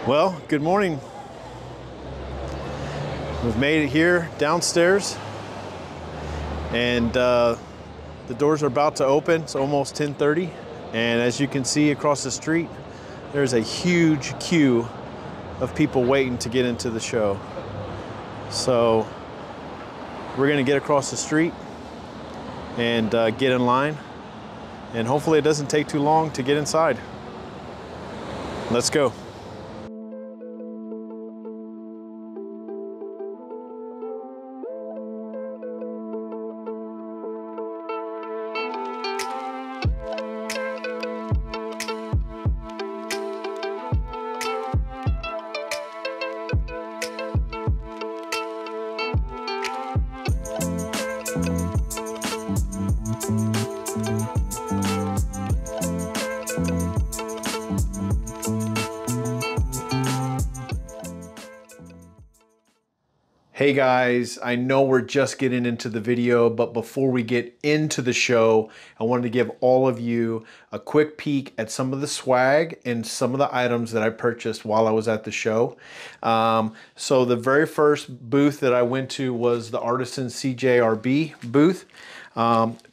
Well, good morning. We've made it here downstairs, and the doors are about to open. It's almost 10:30, and as you can see across the street, there's a huge queue of people waiting to get into the show. So we're gonna get across the street and get in line, and hopefully it doesn't take too long to get inside. Let's go. Hey guys, I know we're just getting into the video, but before we get into the show, I wanted to give all of you a quick peek at some of the swag and some of the items that I purchased while I was at the show. So the very first booth that I went to was the Artisan CJRB booth.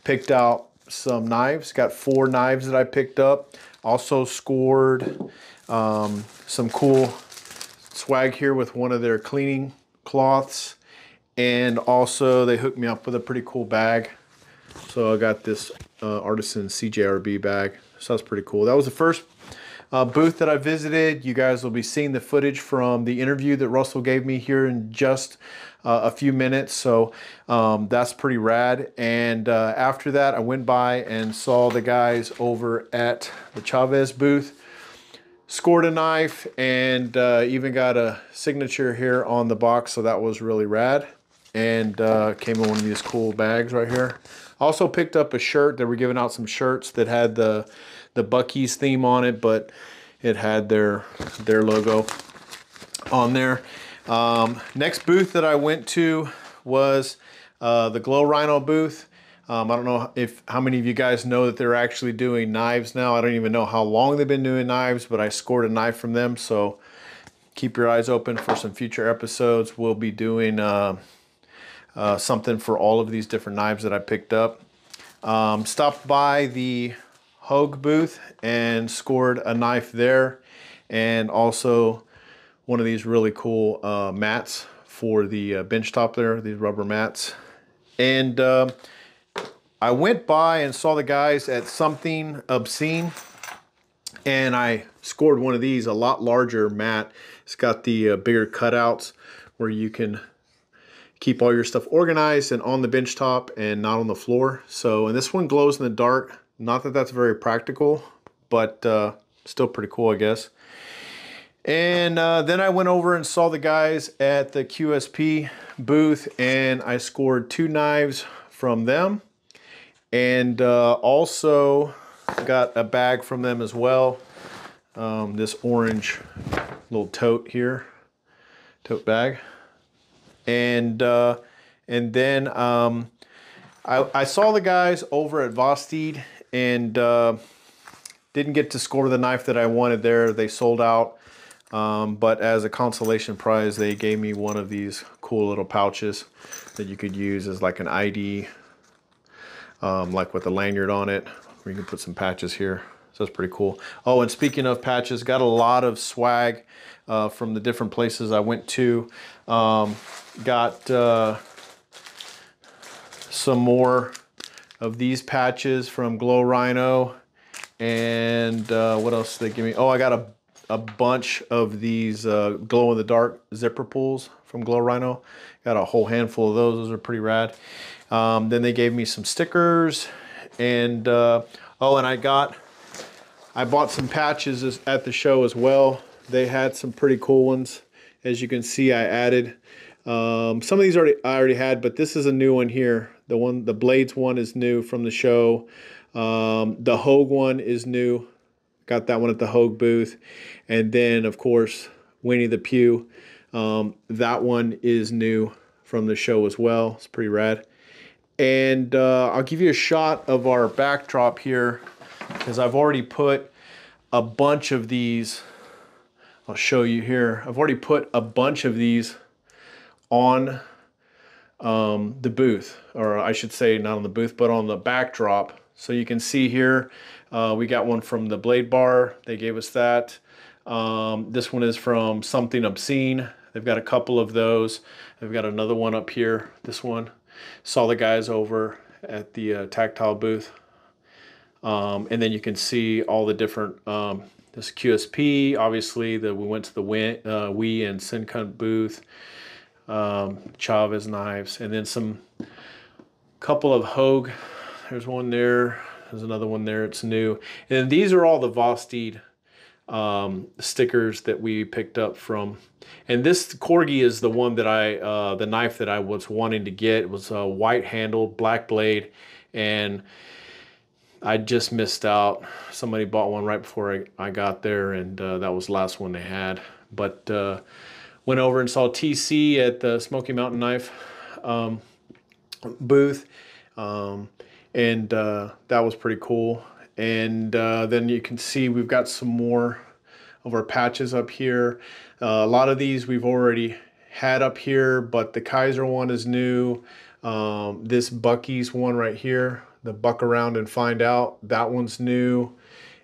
Picked out some knives, got 4 knives that I picked up. Also scored some cool swag here with one of their cleaning cloths, and also they hooked me up with a pretty cool bag. So I got this Artisan CJRB bag, so that's pretty cool. That was the first booth that I visited. You guys will be seeing the footage from the interview that Russell gave me here in just a few minutes, so that's pretty rad. And after that I went by and saw the guys over at the Chavez booth. Scored a knife, and even got a signature here on the box, so that was really rad. And came in one of these cool bags right here. Also picked up a shirt. They were giving out some shirts that had the Buc-ee's theme on it, but it had their logo on there. Next booth that I went to was the Glow Rhino booth. I don't know how many of you guys know that they're actually doing knives now. I don't even know how long they've been doing knives, but I scored a knife from them. So keep your eyes open for some future episodes. We'll be doing something for all of these different knives that I picked up. Stopped by the Hogue booth and scored a knife there, and also one of these really cool mats for the bench top there, these rubber mats. And I went by and saw the guys at Something Obscene, and I scored one of these, a lot larger mat. It's got the bigger cutouts where you can keep all your stuff organized and on the bench top and not on the floor. So, and this one glows in the dark. Not that that's very practical, but still pretty cool, I guess. And then I went over and saw the guys at the QSP booth, and I scored 2 knives from them. And also got a bag from them as well. This orange little tote here, tote bag. And then I saw the guys over at Vostede, and didn't get to score the knife that I wanted there. They sold out. But as a consolation prize, they gave me one of these cool little pouches that you could use as like an ID. Like with a lanyard on it, where you can put some patches here. So that's pretty cool. Oh, and speaking of patches, got a lot of swag from the different places I went to. Got some more of these patches from Glow Rhino. And what else did they give me? Oh, I got a bunch of these glow-in-the-dark zipper pulls from Glow Rhino. Got a whole handful of those. Those are pretty rad. Then they gave me some stickers, and oh, and I bought some patches at the show as well. They had some pretty cool ones. As you can see, I added some of these I already had, but this is a new one here. The Blades one is new from the show. The Hogue one is new. Got that one at the Hogue booth. And then, of course, Winnie the Pooh. That one is new from the show as well. It's pretty rad. And I'll give you a shot of our backdrop here, because I've already put a bunch of these I'll show you here. I've already put a bunch of these on the booth, or I should say not on the booth, but on the backdrop. So you can see here, we got one from the Blade Bar. They gave us that. This one is from Something Obscene. They've got a couple of those. They've got another one up here, this one. Saw the guys over at the tactile booth. And then you can see all the different, this QSP, obviously, we went to the Wii and Syncon booth, Chavez knives, and then some couple of Hogue. There's one there, there's another one there, it's new. And these are all the Vosteed stickers that we picked up from. And this Corgi is the one that the knife that I was wanting to get. It was a white handled, black blade, and I just missed out. Somebody bought one right before I got there, and that was the last one they had. But went over and saw TC at the Smoky Mountain Knife booth, and that was pretty cool. And then you can see we've got some more of our patches up here. A lot of these we've already had up here, but the Kaiser one is new. This Bucky's one right here, the Buck Around and Find Out, that one's new.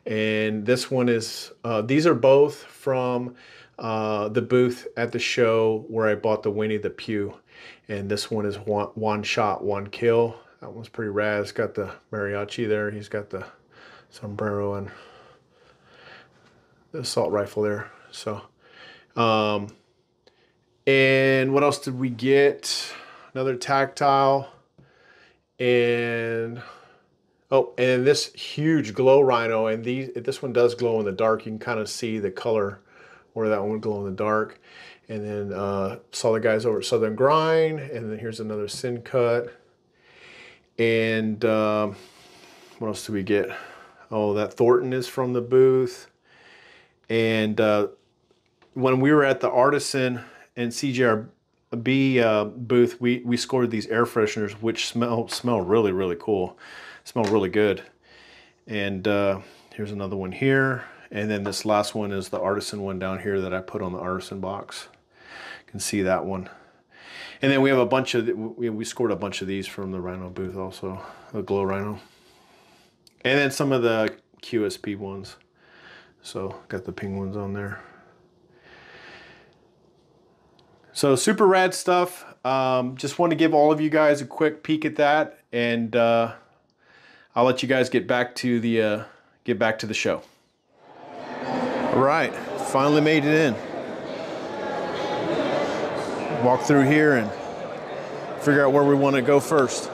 And this one is, these are both from the booth at the show where I bought the Winnie the Pooh. And this one is one shot, one kill. That one's pretty rad. It's got the mariachi there. He's got the sombrero and the assault rifle there. So, and what else did we get? Another tactile. And oh, and this huge glow rhino, and this one does glow in the dark. You can kind of see the color where that one would glow in the dark. And then saw the guys over at Southern Grind, and then here's another Sin Cut. And what else do we get? Oh, that Thornton is from the booth. And when we were at the Artisan and CJRB booth, we scored these air fresheners, which smell really, really cool. Smell really good. And here's another one here. And then this last one is the Artisan one down here that I put on the Artisan box. You can see that one. And then we have a bunch of, we scored a bunch of these from the Rhino booth also, the Glow Rhino. And then some of the QSP ones. So got the penguins on there. So super rad stuff. Just want to give all of you guys a quick peek at that, and I'll let you guys get back to the show. All right, finally made it in. Walk through here and figure out where we want to go first.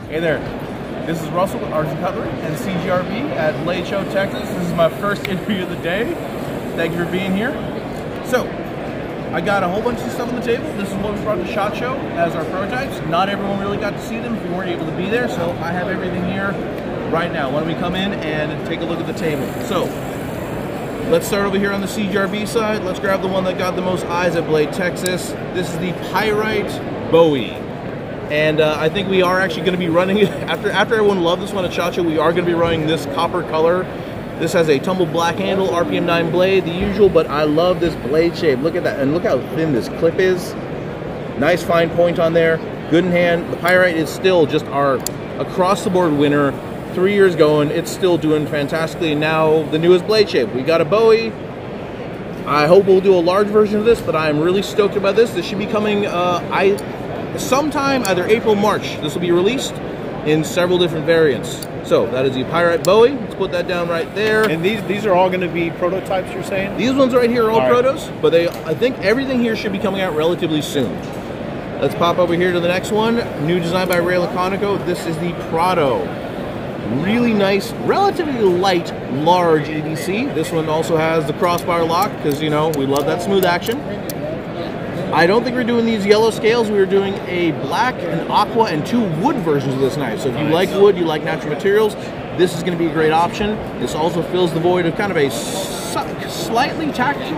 Hey there, this is Russell with Artisan Cutlery and CJRB at Blade Show, Texas. This is my first interview of the day. Thank you for being here. So, I got a whole bunch of stuff on the table. This is what we brought to SHOT Show as our prototypes. Not everyone really got to see them if you weren't able to be there, so I have everything here right now. Why don't we come in and take a look at the table. So, let's start over here on the CJRB side. Let's grab the one that got the most eyes at Blade, Texas. This is the Pyrite Bowie. And I think we are actually going to be running it, after everyone loved this one at SHOT Show, we are going to be running this copper color This has a tumbled black handle, RPM 9 blade, the usual, but I love this blade shape. Look at that, and look how thin this clip is. Nice fine point on there, good in hand. The Pyrite is still just our across-the-board winner. 3 years going, it's still doing fantastically. And now the newest blade shape. We got a Bowie. I hope we'll do a large version of this, but I'm really stoked about this. This should be coming sometime, either April, March. This will be released in several different variants. So that is the Pyrite Bowie. Let's put that down right there. And these are all going to be prototypes, you're saying? These ones right here are all protos, but I think everything here should be coming out relatively soon. Let's pop over here to the next one. New design by Ray Laconico. This is the Prado. Really nice, relatively light, large EDC. This one also has the crossbar lock because, you know, we love that smooth action. I don't think we're doing these yellow scales. We were doing a black, an aqua, and 2 wood versions of this knife. So if you like wood, you like natural materials, this is going to be a great option. This also fills the void of kind of a slightly tactical,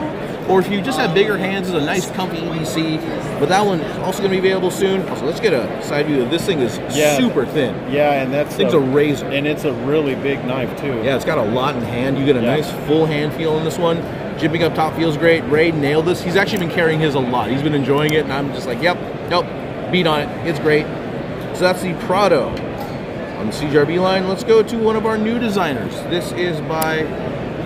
or if you just have bigger hands, it's a nice comfy EDC. But that one is also going to be available soon. So let's get a side view. This thing is super thin. Yeah, and that's thing's a razor. And it's a really big knife too. Yeah, it's got a lot in hand. You get a nice full hand feel in this one. Jibbing up top feels great. Ray nailed this. He's actually been carrying his a lot. He's been enjoying it, and I'm just like, yep, nope, beat on it. It's great. So that's the Prado. On the CJRB line, let's go to one of our new designers. This is by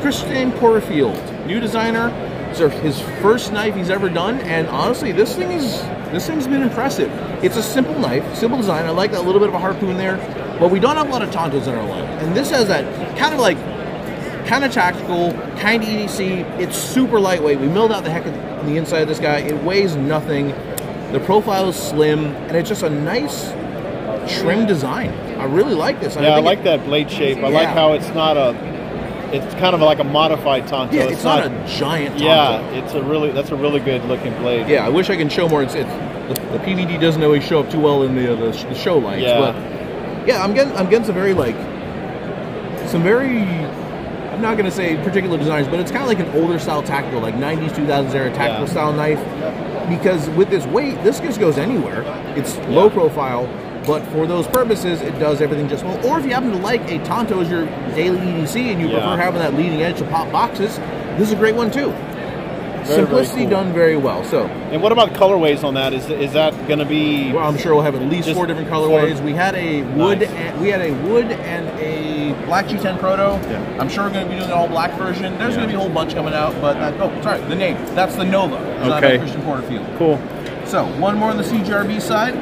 Christian Porterfield. New designer. It's his first knife he's ever done, and honestly, this thing's been impressive. It's a simple knife, simple design. I like that little bit of a harpoon there, but we don't have a lot of Tontos in our line, and this has that kind of tactical, kind of EDC. It's super lightweight. We milled out the heck of the inside of this guy. It weighs nothing. The profile is slim, and it's just a nice trim design. I really like this. I like that blade shape. I like how it's not it's kind of like a modified Tonto. Yeah, it's not a giant Tonto. Yeah, that's a really good looking blade. Yeah, I wish I can show more. The PVD doesn't always show up too well in the show lights. Yeah. But yeah, I'm getting some very I'm not going to say particular designs, but it's kind of like an older style tactical, like 90s, 2000s era tactical style knife. Because with this weight, this just goes anywhere. It's low profile, but for those purposes, it does everything just well. Or if you happen to like a Tonto as your daily EDC and you prefer having that leading edge to pop boxes, this is a great one too. Simplicity done very well. So, and what about colorways on that? Is that going to be? Well, I'm sure we'll have at least 4 different colorways. We had a wood, and a black G10 Proto. Yeah. I'm sure we're going to be doing an all black version. There's going to be a whole bunch coming out, but the name. That's the Nova. Designed by Christian Porterfield. Cool. So one more on the CJRB side.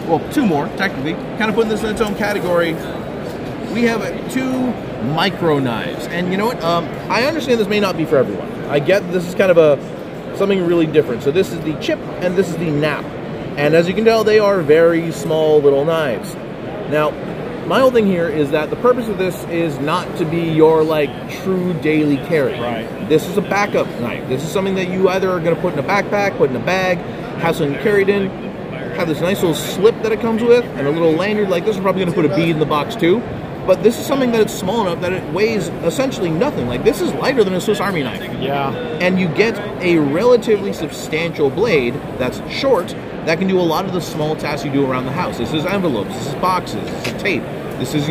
Well, 2 more technically. Kind of putting this in its own category. We have 2 micro knives, and you know what? I understand this may not be for everyone. I get this is kind of something really different. So this is the chip and this is the nap. And as you can tell, they are very small little knives. Now, my whole thing here is that the purpose of this is not to be your true daily carry. Right. This is a backup knife. This is something that you either are going to put in a backpack, put in a bag, have something carried in, have this nice little slip that it comes with, and a little lanyard like this. We're probably going to put a bead in the box too. But this is something that it's small enough that it weighs essentially nothing. Like, this is lighter than a Swiss Army knife. Yeah. And you get a relatively substantial blade that's short that can do a lot of the small tasks you do around the house. This is envelopes, this is boxes, this is tape, this is,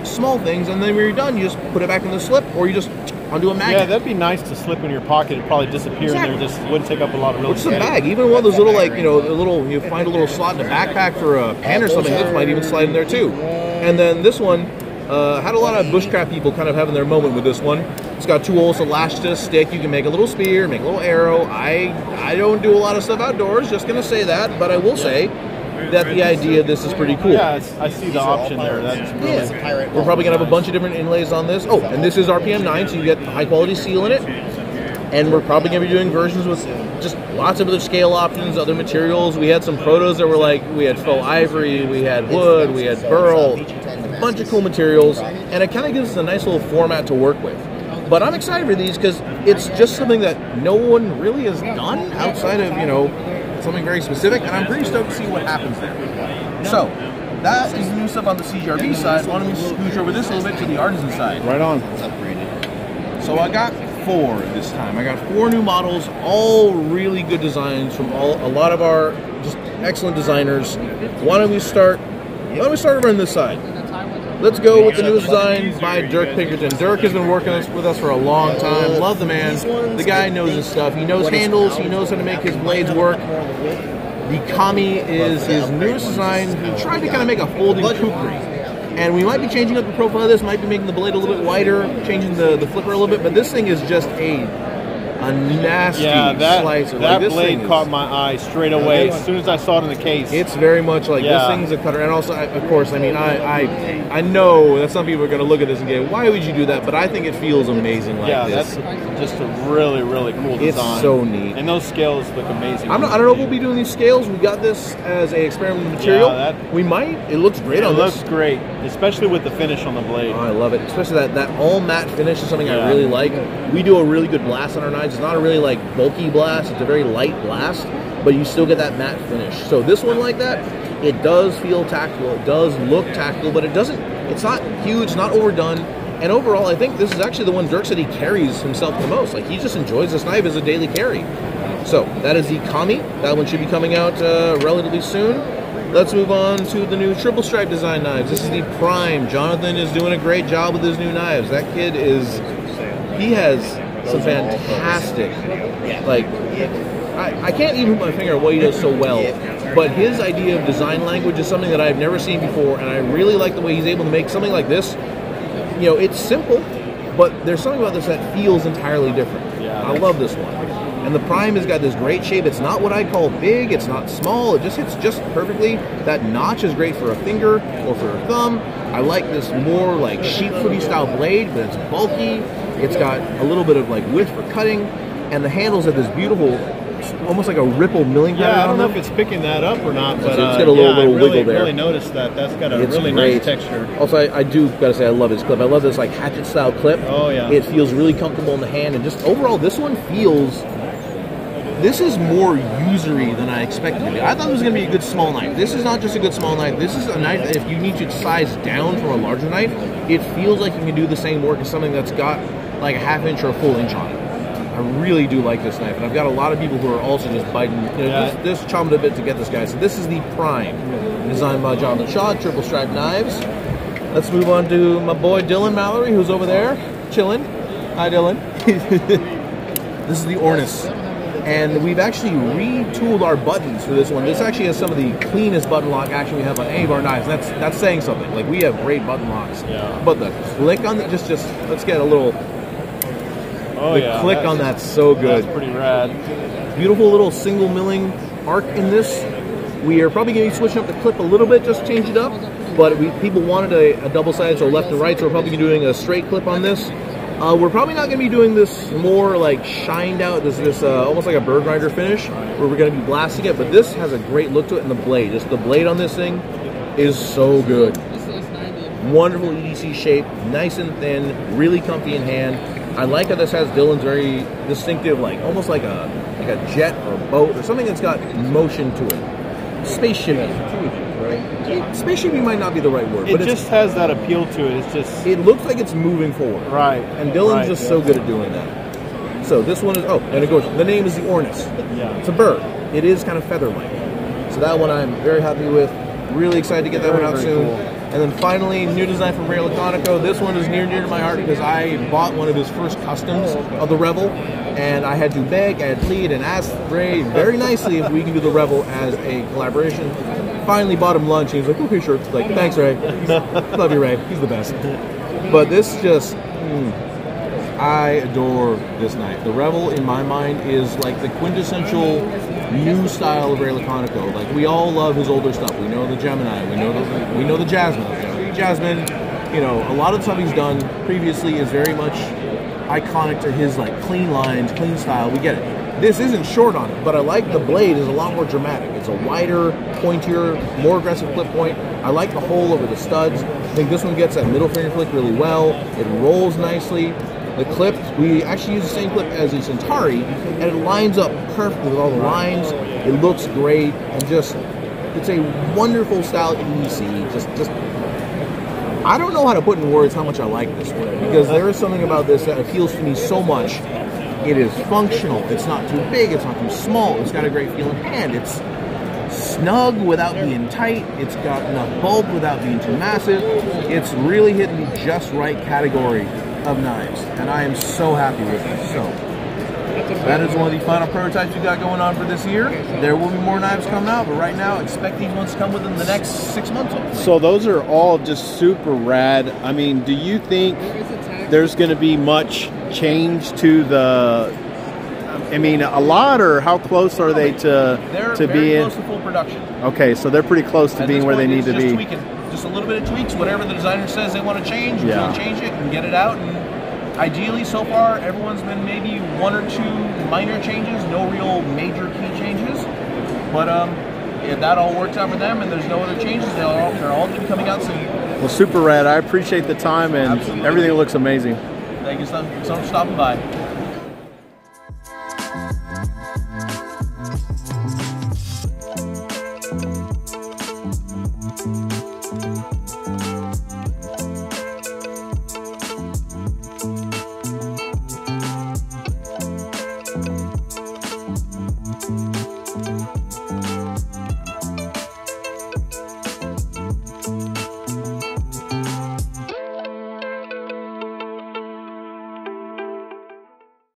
small things, and then when you're done, you just put it back in the slip, or you just undo a magnet. Yeah, that'd be nice to slip in your pocket. It'd probably disappear and there just wouldn't take up a lot of real estate. Or just a bag. Even one of those little, you find a little slot in a backpack for a pen or something, this might even slide in there too. And then this one, had a lot of bushcraft people kind of having their moment with this one. It's got 2 holes to lash to a stick. You can make a little spear, make a little arrow. I don't do a lot of stuff outdoors, just going to say that, but I will say that the idea of this is pretty cool. Yeah, I see the option there. That's really We're probably going to have a bunch of different inlays on this. Oh, and this is RPM 9, so you get high quality steel in it. And we're probably going to be doing versions with just lots of other scale options, other materials. We had some protos that were we had faux ivory, we had wood, we had burl, a bunch of cool materials, and it kind of gives us a nice little format to work with. But I'm excited for these because it's just something that no one really has done outside of, something very specific, and I'm pretty stoked to see what happens there. So, that is the new stuff on the CJRB side. Why don't we scooch over this a little bit to the Artisan side? Right on. So I got 4 this time. I got 4 new models, all really good designs from a lot of our just excellent designers. Why don't we start over on this side? let's go with the new design by Dirk Pinkerton. Dirk has been working with us for a long time. Love the man. The guy knows his stuff. He knows handles. He knows how to make his blades work. The Kami is his newest design. He tried to kind of make a folding kukri. And we might be changing up the profile of this, might be making the blade a little bit wider, changing the flipper a little bit, but this thing is just a nasty slicer. That blade caught my eye straight away as soon as I saw it in the case. It's very much like this thing's a cutter. And also, of course, I mean, I know that some people are going to look at this and go, why would you do that? But I think it feels amazing like this. That's just a really, really cool design. It's so neat. And those scales look amazing. I don't know if we'll be doing these scales. We got this as a experimental material. We might. It looks great on this. It looks great, especially with the finish on the blade. Oh, I love it. Especially that all matte finish is something I really like. We do a really good blast on our knives. It's not a really like bulky blast. It's a very light blast, but you still get that matte finish. So this one like that, it does feel tactile. It does look tactile, but it doesn't. It's not huge. It's not overdone. And overall, I think this is actually the one Dirk said he carries himself the most. Like, he just enjoys this knife as a daily carry. So that is the Kami. That one should be coming out relatively soon. Let's move on to the new triple stripe design knives. This is the Prime. Jonathan is doing a great job with his new knives. That kid is, he has some fantastic, like, I can't even put my finger on what he does so well, but his idea of design language is something that I've never seen before, and I really like the way he's able to make something like this. You know, it's simple, but there's something about this that feels entirely different. I love this one. And the Prime has got this great shape. It's not what I call big, it's not small, it just hits just perfectly. That notch is great for a finger or for a thumb. I like this more like sheep footy style blade, but it's bulky. It's got a little bit of like width for cutting, and the handles have this beautiful, almost like a ripple milling pattern. I don't know if it's picking that up or not, but it's got a little wiggle there. I really noticed that. That's got a really nice texture. Also, I do gotta say I love his clip. I love this like hatchet style clip. Oh yeah. It feels really comfortable in the hand, and just overall, this one feels. This is more usery than I expected to be. I thought it was going to be a good small knife. This is not just a good small knife. This is a knife that if you need to size down from a larger knife, it feels like you can do the same work as something that's got like a half inch or a full inch on it. I really do like this knife, and I've got a lot of people who are also just biting, just chomping a bit to get this guy. So this is the Prime, designed by Jonathan Shaw, triple stripe knives. Let's move on to my boy Dylan Mallory, who's over there chilling. Hi, Dylan. This is the Ornis. And we've actually retooled our buttons for this one. This actually has some of the cleanest button lock action we have on any of our knives. That's saying something. Like, we have great button locks. But the click on the just let's get a little. Click on that's so good. That's pretty rad. Beautiful little single milling arc in this. We are probably going to be switching up the clip a little bit, just change it up. But people wanted a double sided, so left and right. So we're probably doing a straight clip on this. We're probably not going to be doing this more like shined out, this almost like a bird rider finish, where we're going to be blasting it, but this has a great look to it, and the blade, just the blade on this thing is so good. Wonderful EDC shape, nice and thin, really comfy in hand. I like how this has Dylan's very distinctive, like almost like a jet or a boat or something that's got motion to it. Spaceship. Spaceshipy might not be the right word, but it just has that appeal to it. It's just, it looks like it's moving forward, right? And Dylan's just so good at doing that. So this one is and it goes. The name is the Ornis. It's a bird. It is kind of feather-like. So that one I'm very happy with. Really excited to get that one out soon. Cool. And then finally, new design from Ray Laconico. This one is near and dear to my heart because I bought one of his first customs of the Revel, and I had to beg, I had to plead, and ask Ray very nicely if we can do the Revel as a collaboration. Finally bought him lunch, and he was like, okay, sure. Like, thanks, Ray. Love you, Ray. He's the best. But this just, I adore this knife. The Revel, in my mind, is like the quintessential new style of Ray Laconico. Like, we all love his older stuff. We know the Gemini. We know the Jasmine. Jasmine, you know, a lot of the stuff he's done previously is very much iconic to his like clean lines, clean style. We get it. This isn't short on it, but I like the blade is a lot more dramatic. It's a wider, pointier, more aggressive clip point. I like the hole over the studs. I think this one gets that middle finger flick really well. It rolls nicely. The clip, we actually use the same clip as the Centauri, and it lines up perfectly with all the lines. It looks great, and just, it's a wonderful style EDC. Just, I don't know how to put in words how much I like this one, because there is something about this that appeals to me so much. It is functional. It's not too big. It's not too small. It's got a great feel in hand. It's snug without being tight. It's got enough bulk without being too massive. It's really hitting just right category of knives, and I am so happy with this. So that is one of the final prototypes we got going on for this year. There will be more knives coming out, but right now expect these ones to come within the next 6 months. Hopefully. So those are all just super rad. I mean, do you think there's going to be much change to the, I mean, a lot, or how close are they to being close to full production? Okay, so they're pretty close to being where they need to be. Tweaking, just a little bit of tweaks, whatever the designer says they want to change, we'll change it and get it out. And ideally, so far, everyone's been maybe 1 or 2 minor changes, no real major key changes. But if that all works out for them and there's no other changes, they're all going to be coming out soon. Well, super rad. I appreciate the time, and Absolutely. Everything looks amazing. Thank you so much for stopping by.